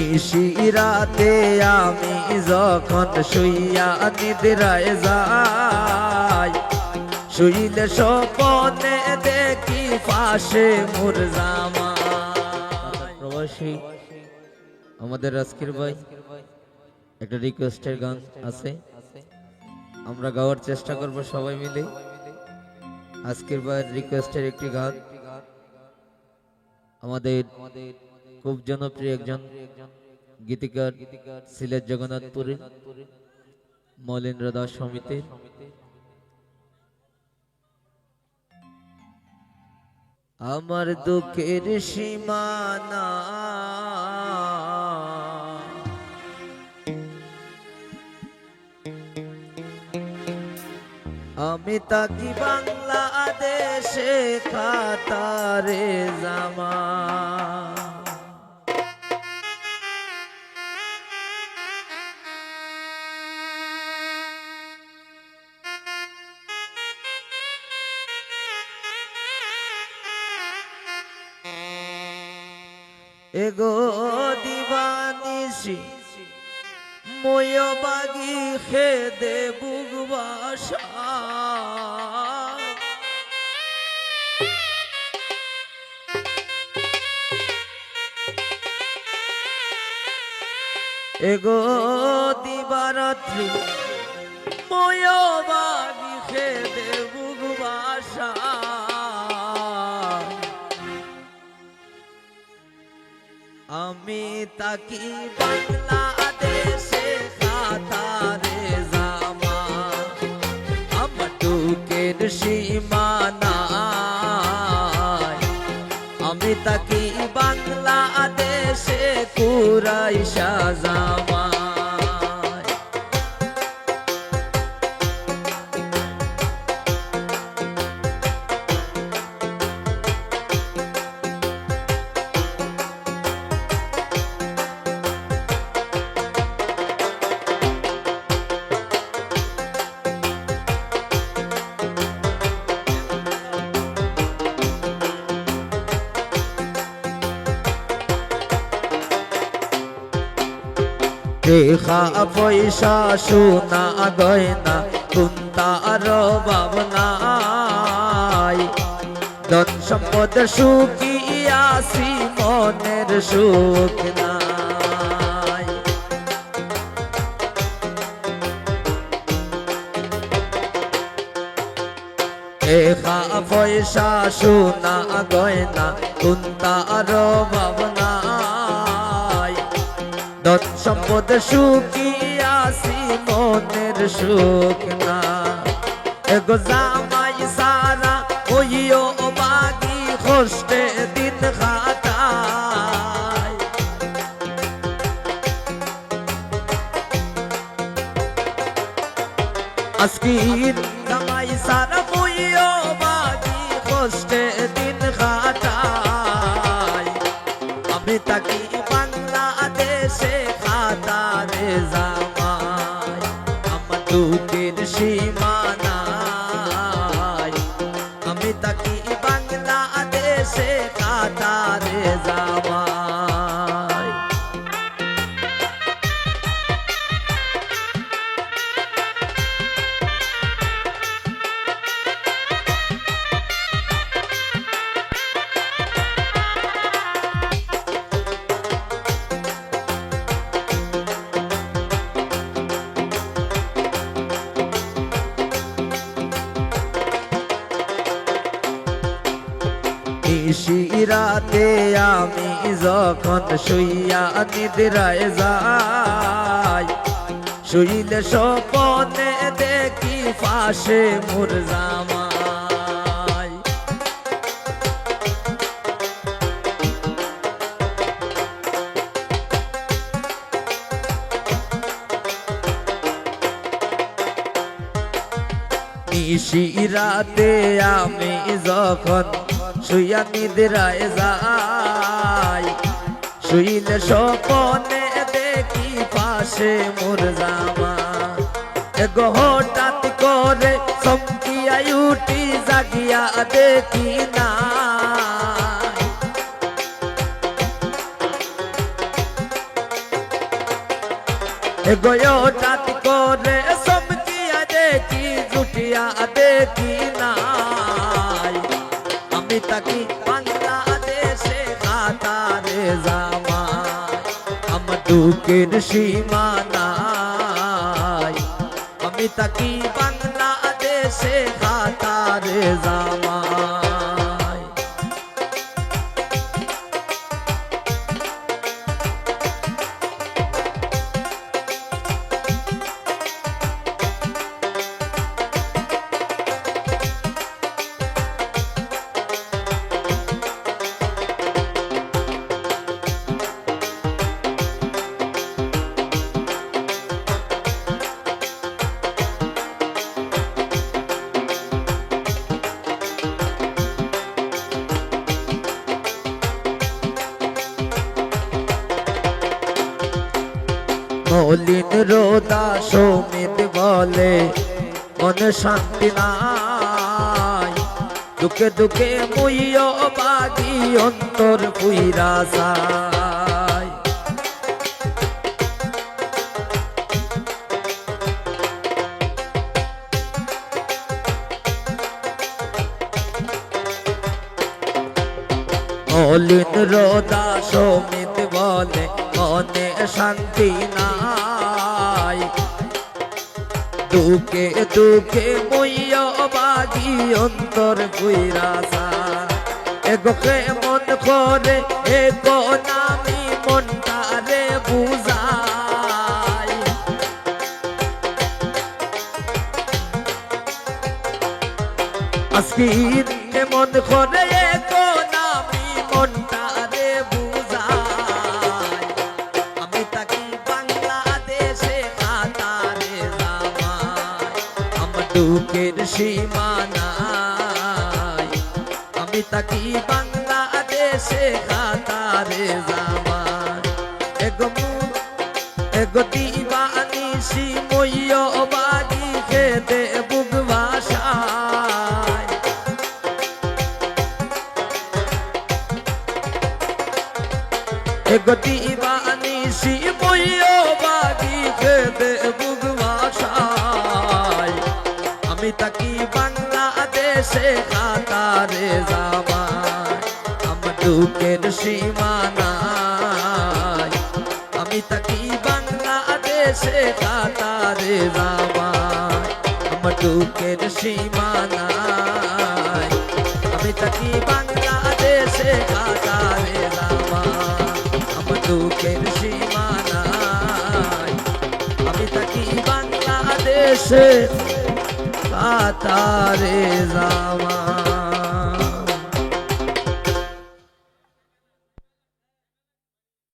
নিশিরাতে আমি যখন শুইয়া নিদ্রায় যাই, শুইলে স্বপ্নে দেখি পাশে মোর জামাই। প্রবাসী আমাদের রাজকির ভাই একটা রিকোয়েস্টের গান আছে, আমরা গাওয়ার চেষ্টা করব সবাই মিলে। আজকের ভাইয়ের রিকোয়েস্টের একটি গান, আমাদের খুব জনপ্রিয় একজন গীতিকার সিলেট জগন্নাথপুরের মলেন্দ্র দাস সমিতির আমার দুঃখের সীমানা আমি তাকি বাংলাদেশে কাতারে জামা। এগো দিবানিসি মই বাগি খেদে বুগবাসা, এগো দিবারাত্রি মই বাগি খেদে বুগবাসা, আমি তাকি বাংলাদেশে কাতারে জামা। আমার দুঃখের সীমানায় আমি তাকি বাংলাদেশে কুরাইশা জামা। দেখা পয়সা সোনা গয়না কুন্তার ভাবনাই, ধন সম্পদ সুখী আসি মনের সুখ নাই। দেখা পয়সা সোনা গয়না কুন্তার ভাবনাই, ধন সম্পদ সুখী আসি মনের সুখ না। এগো জামাই সারা হইও বাগি কষ্টে দিন কাটায়, আজকির জামাই সারা হইও বাগি কষ্টে দিন কাটায়, আমি তাকি বাংলাদেশে কাতারে জামাই। আমার দুঃখের সীমানায় আমি তাকি বাংলাদেশে কাতারে জামাই। নিশিরাতে আমি যখন শুইয়া নিদ্রায় যাই, শুইলে স্বপ্নে দেখি পাশে মোর জামাই। নিশিরাতে আমি যখন শুইয়া নিদ্রায় যাই, শুইলে স্বপ্নে দেখি পাশে মোর জামাই। এগো হঠাৎ করে চমকিয়া উঠি জাগিয়া দেখি না, এগোয় হঠাৎ করে সমকিয়া দেখি জুটিয়া দেখি নাই আমি তাকি বাংলাদেশে কাতারে জামাই আমার দুঃখের সীমানায় আমি তাকি বাংলাদেশে কাতারে জামাই মলিন রোদা সমিত বলে মনে শান্তি নাই দুঃখে দুঃখে মুইও বাগি অন্তর পুইরা যায় মলিন রোদা সমিত বলে মনে শান্তি নাই দুঃখে দুঃখে মইয়া বাগি অন্তর পুইরা যায় এগোকে মন করে এগো নামি মনটারে বুঝাই আজকে মন করে এগো নামি মনটারে বুঝাই আমি তাকি বাংলাদেশে কাতারে জামাই আমার দুঃখের সীমানায় আমি তাকি বাংলাদেশে কাতারে জামাই এগো দিবানিশি মইয় বাগি খেতে বুক ভাষায় এগো দিবানিশি মইয় বাগি খেতে বুক ভাষায় আমি তাকি বাংলাদেশে কাতারে জামাই আমার দুঃখের সীমানায় আমি তাকি বাংলাদেশে কাতারে জামাই আমার দুঃখের সীমানায় আমি তাকি বাংলাদেশে কাতারে জামাই আমার দুঃখের সীমানায় আমি তাকি বাংলাদেশে কাতারে জামাই।